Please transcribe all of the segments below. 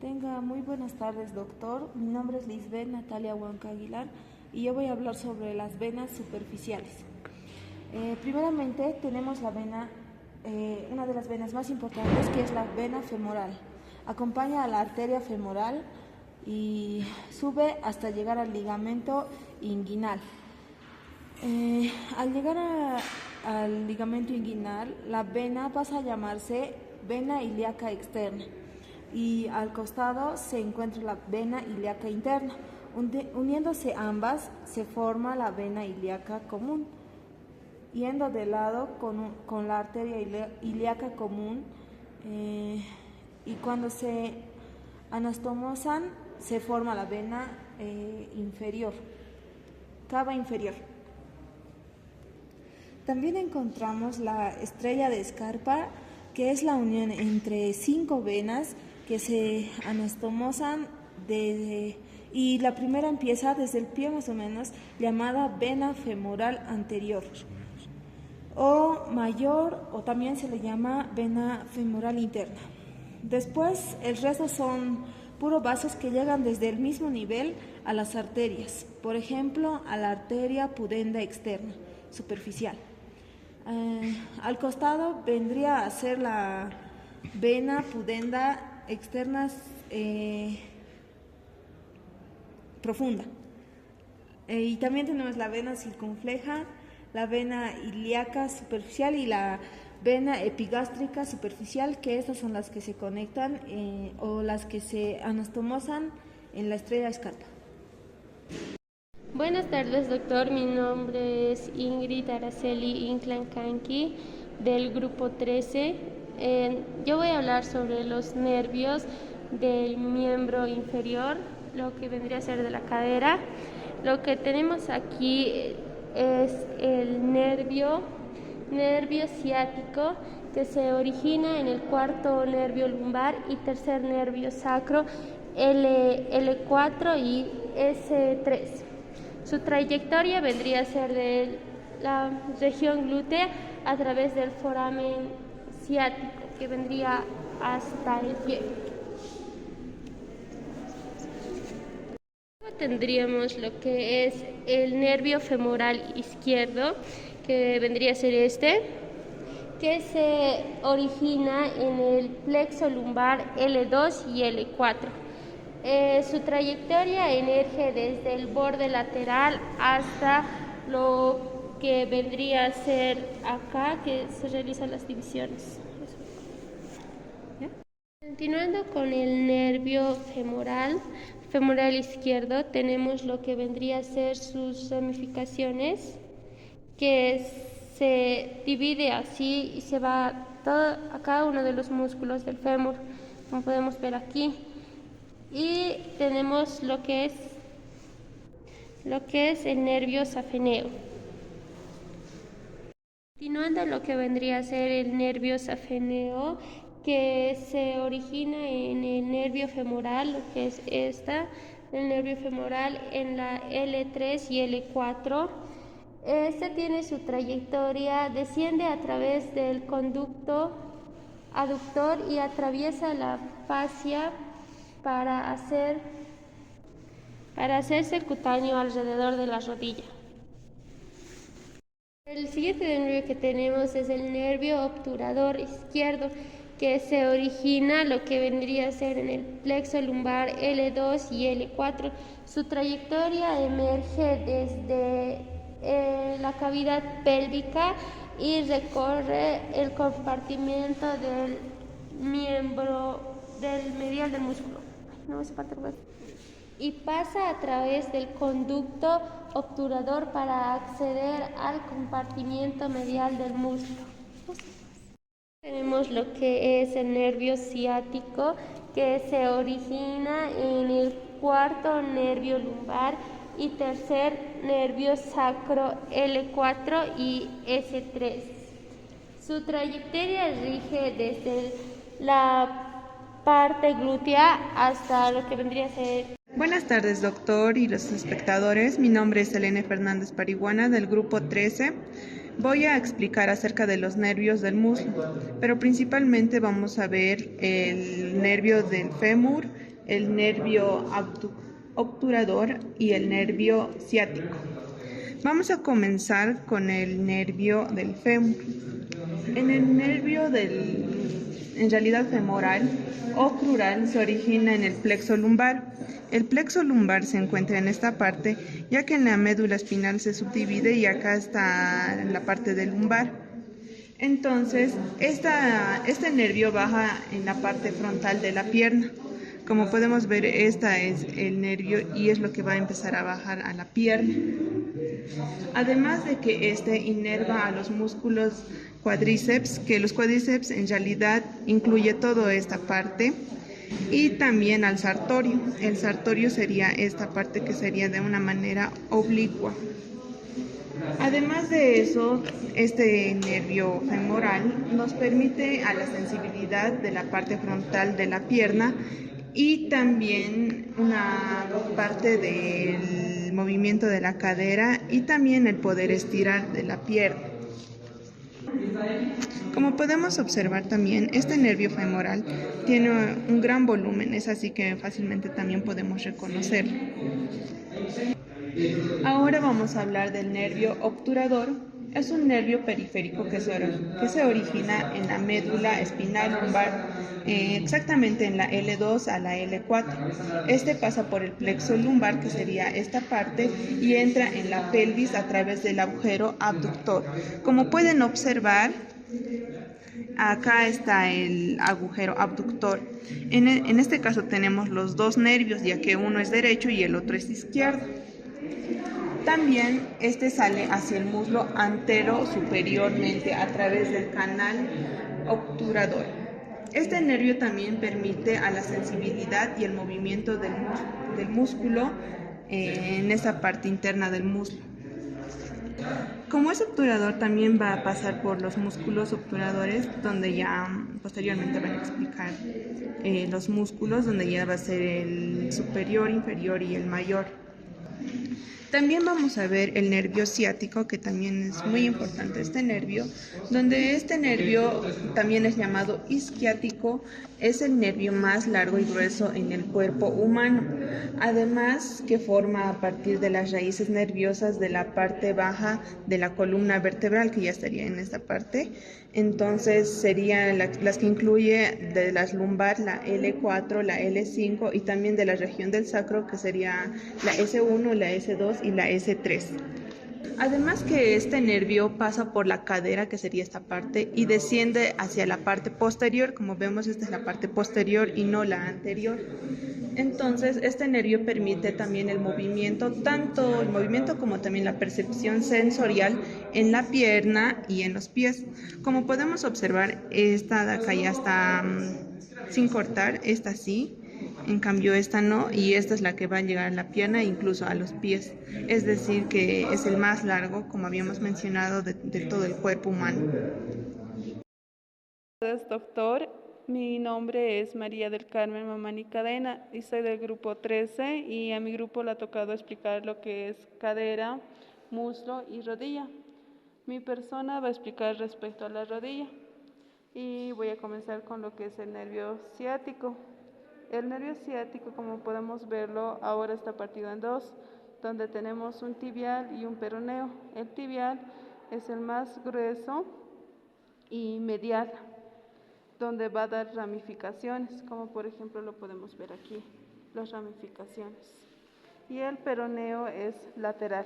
Tenga muy buenas tardes, doctor. Mi nombre es Lisbeth Natalia Huanca Aguilar y yo voy a hablar sobre las venas superficiales. Primeramente tenemos la vena, una de las venas más importantes, que es la vena femoral. Acompaña a la arteria femoral y sube hasta llegar al ligamento inguinal. Al llegar al ligamento inguinal, la vena pasa a llamarse vena ilíaca externa y al costado se encuentra la vena ilíaca interna. Uniéndose ambas se forma la vena ilíaca común. Yendo de lado con la arteria ilíaca común, y cuando se anastomosan se forma la vena inferior, cava inferior. También encontramos la estrella de Scarpa, que es la unión entre 5 venas que se anastomosan y la primera empieza desde el pie más o menos, llamada vena femoral anterior o mayor, o también se le llama vena femoral interna. Después el resto son puros vasos que llegan desde el mismo nivel a las arterias, por ejemplo a la arteria pudenda externa superficial. Al costado vendría a ser la vena pudenda externa profunda. Y también tenemos la vena circunfleja, la vena ilíaca superficial y la vena epigástrica superficial, que estas son las que se conectan o las que se anastomosan en la estrella de Scarpa. Buenas tardes, doctor. Mi nombre es Ingrid Araceli Inclán-Canqui, del grupo 13. Yo voy a hablar sobre los nervios del miembro inferior, lo que vendría a ser de la cadera. Lo que tenemos aquí es el nervio ciático, que se origina en el cuarto nervio lumbar y tercer nervio sacro, L4 y S3. Su trayectoria vendría a ser de la región glútea a través del foramen ciático, que vendría hasta el pie. Luego tendríamos lo que es el nervio femoral izquierdo, que vendría a ser que se origina en el plexo lumbar L2 y L4. Su trayectoria emerge desde el borde lateral hasta lo que vendría a ser acá, que se realizan las divisiones. Continuando con el nervio femoral izquierdo, tenemos lo que vendría a ser sus ramificaciones, que se divide así y se va a cada uno de los músculos del fémur, como podemos ver aquí. Y tenemos lo que es el nervio safeneo. Continuando lo que vendría a ser el nervio safeneo, que se origina en el nervio femoral, lo que es el nervio femoral en la L3 y L4. Este tiene su trayectoria, desciende a través del conducto aductor y atraviesa la fascia para hacerse cutáneo alrededor de la rodilla. El siguiente nervio que tenemos es el nervio obturador izquierdo, que se origina lo que vendría a ser en el plexo lumbar L2 y L4. Su trayectoria emerge desde la cavidad pélvica y recorre el compartimento del miembro del medial del músculo. Y pasa a través del conducto obturador para acceder al compartimiento medial del músculo. Tenemos lo que es el nervio ciático, que se origina en el cuarto nervio lumbar y tercer nervio sacro L4 y S3. Su trayectoria rige desde la parte glútea hasta lo que vendría a ser. Buenas tardes, doctor y los espectadores. Mi nombre es Elena Fernández Parihuana, del grupo 13. Voy a explicar acerca de los nervios del muslo, pero principalmente vamos a ver el nervio del fémur, el nervio obturador y el nervio ciático. Vamos a comenzar con el nervio del fémur. En el nervio en realidad femoral o crural se origina en el plexo lumbar. El plexo lumbar se encuentra en esta parte, ya que en la médula espinal se subdivide y acá está en la parte del lumbar. Entonces, este nervio baja en la parte frontal de la pierna. Como podemos ver, este es el nervio y es lo que va a empezar a bajar a la pierna. Además de que este inerva a los músculos cuádriceps, que los cuádriceps en realidad incluye toda esta parte, y también al sartorio. El sartorio sería esta parte que sería de una manera oblicua. Además de eso, este nervio femoral nos permite a la sensibilidad de la parte frontal de la pierna y también una parte del movimiento de la cadera y también el poder estirar de la pierna. Como podemos observar también, este nervio femoral tiene un gran volumen, es así que fácilmente también podemos reconocerlo. Ahora vamos a hablar del nervio obturador. Es un nervio periférico que se origina en la médula espinal lumbar, exactamente en la L2 a la L4. Este pasa por el plexo lumbar, que sería esta parte, y entra en la pelvis a través del agujero abductor. Como pueden observar, acá está el agujero abductor. En este caso tenemos los dos nervios, ya que uno es derecho y el otro es izquierdo. También este sale hacia el muslo antero superiormente a través del canal obturador. Este nervio también permite a la sensibilidad y el movimiento del músculo en esa parte interna del muslo. Como es obturador, también va a pasar por los músculos obturadores, donde ya posteriormente van a explicar los músculos, donde ya va a ser el superior, inferior y el mayor. También vamos a ver el nervio ciático, que también es muy importante este nervio, donde este nervio también es llamado isquiático, es el nervio más largo y grueso en el cuerpo humano. Además que forma a partir de las raíces nerviosas de la parte baja de la columna vertebral, que ya estaría en esta parte. Entonces serían las que incluye de las lumbar, la L4, la L5 y también de la región del sacro, que sería la S1, la S2 y la S3. Además que este nervio pasa por la cadera, que sería esta parte, y desciende hacia la parte posterior. Como vemos, esta es la parte posterior y no la anterior. Entonces, este nervio permite también el movimiento, tanto el movimiento como también la percepción sensorial en la pierna y en los pies. Como podemos observar, esta de acá ya está sin cortar, esta sí. En cambio esta no, y esta es la que va a llegar a la pierna e incluso a los pies. Es decir, que es el más largo, como habíamos mencionado, de todo el cuerpo humano. Buenas, doctor. Mi nombre es María del Carmen Mamani Cadena y soy del grupo 13 y a mi grupo le ha tocado explicar lo que es cadera, muslo y rodilla. Mi persona va a explicar respecto a la rodilla y voy a comenzar con lo que es el nervio ciático. El nervio ciático, como podemos verlo, ahora está partido en dos, donde tenemos un tibial y un peroneo. El tibial es el más grueso y medial, donde va a dar ramificaciones, como por ejemplo lo podemos ver aquí, las ramificaciones. Y el peroneo es lateral.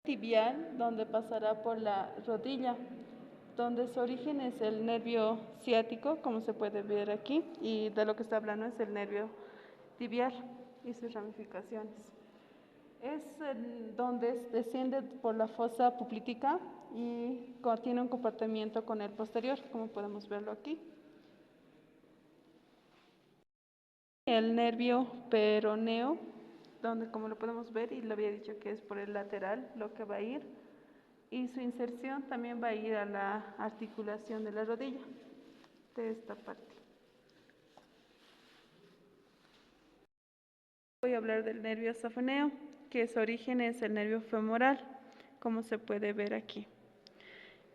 Tibial, donde pasará por la rodilla, donde su origen es el nervio ciático, como se puede ver aquí, y de lo que está hablando es el nervio tibial y sus ramificaciones. Es donde desciende por la fosa poplítica y tiene un comportamiento con el posterior, como podemos verlo aquí. El nervio peroneo, donde como lo podemos ver, y lo había dicho que es por el lateral lo que va a ir, y su inserción también va a ir a la articulación de la rodilla, de esta parte. Voy a hablar del nervio safeneo, que su origen es el nervio femoral, como se puede ver aquí.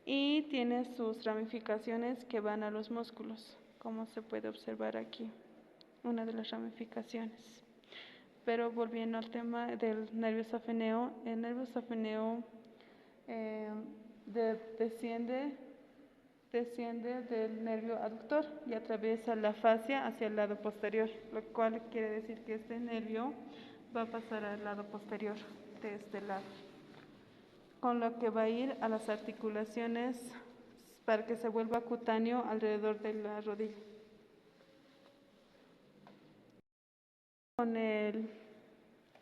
Y tiene sus ramificaciones que van a los músculos, como se puede observar aquí. una de las ramificaciones. Pero volviendo al tema del nervio safeneo, el nervio safeneo desciende del nervio aductor y atraviesa la fascia hacia el lado posterior, lo cual quiere decir que este nervio va a pasar al lado posterior de este lado, con lo que va a ir a las articulaciones para que se vuelva cutáneo alrededor de la rodilla. Con el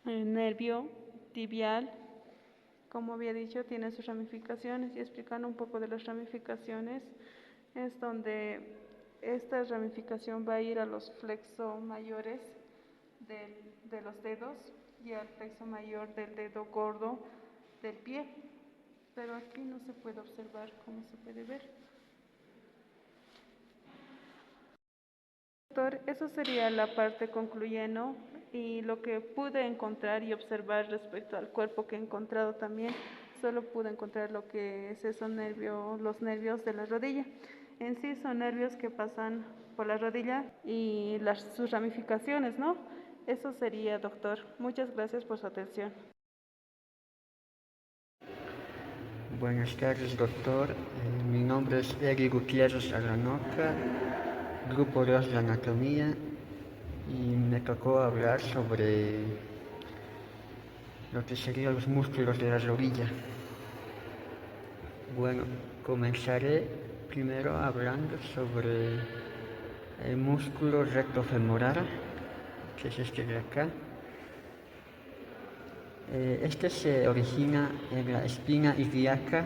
nervio tibial, como había dicho, tiene sus ramificaciones, y explicando un poco de las ramificaciones, es donde esta ramificación va a ir a los flexos mayores de los dedos y al flexo mayor del dedo gordo del pie, pero aquí no se puede observar como se puede ver. Doctor, eso sería la parte concluyendo, y lo que pude encontrar y observar respecto al cuerpo que he encontrado también, solo pude encontrar lo que es esos nervios, los nervios de la rodilla. En sí son nervios que pasan por la rodilla y sus ramificaciones, ¿no? Eso sería, doctor. Muchas gracias por su atención. Buenas tardes, doctor. Mi nombre es Eri Gutiérrez Aranoca, Grupo 2 de Anatomía, y me tocó hablar sobre lo que serían los músculos de la rodilla. Bueno, comenzaré primero hablando sobre el músculo rectofemoral, que es este de acá. Este se origina en la espina ilíaca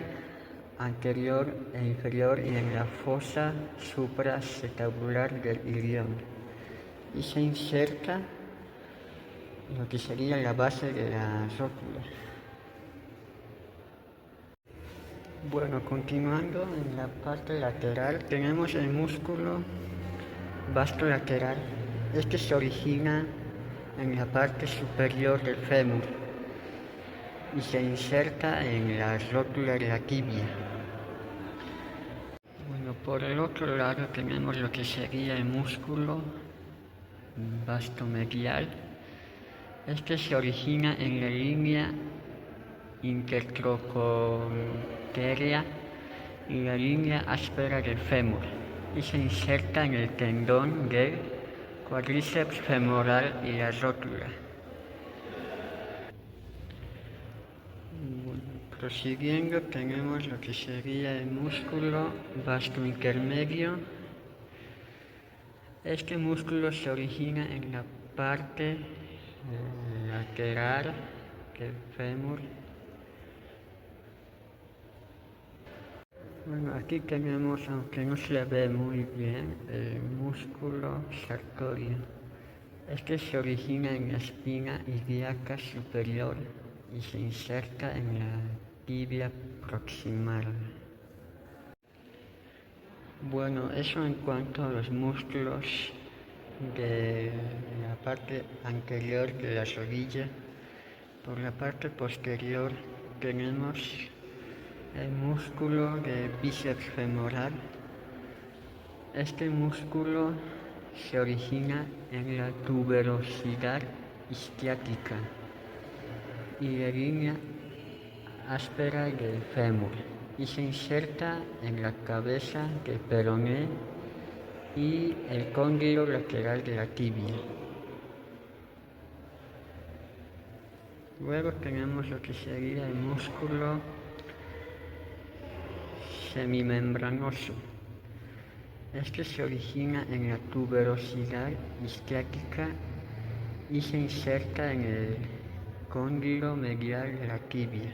anterior e inferior y en la fosa supraacetabular del ilion, y se inserta en lo que sería la base de la rótula. Bueno, continuando en la parte lateral tenemos el músculo vasto lateral. Este se origina en la parte superior del fémur y se inserta en la rótula de la tibia. Bueno, por el otro lado tenemos lo que sería el músculo vasto medial. Este se origina en la línea intertrocoterea y la línea áspera del fémur y se inserta en el tendón del cuádriceps femoral y la rótula. Prosiguiendo tenemos lo que sería el músculo vasto intermedio. Este músculo se origina en la parte lateral del fémur. Bueno, aquí tenemos, aunque no se ve muy bien, el músculo sartorio. Este se origina en la espina ilíaca superior y se inserta en la tibia proximal. Bueno, eso en cuanto a los músculos de la parte anterior de la rodilla. Por la parte posterior tenemos el músculo de bíceps femoral. Este músculo se origina en la tuberosidad isquiática y la línea áspera del fémur y se inserta en la cabeza del peroné y el cóndilo lateral de la tibia. Luego tenemos lo que sería el músculo semimembranoso. Este se origina en la tuberosidad isquiática y se inserta en el cóndilo medial de la tibia.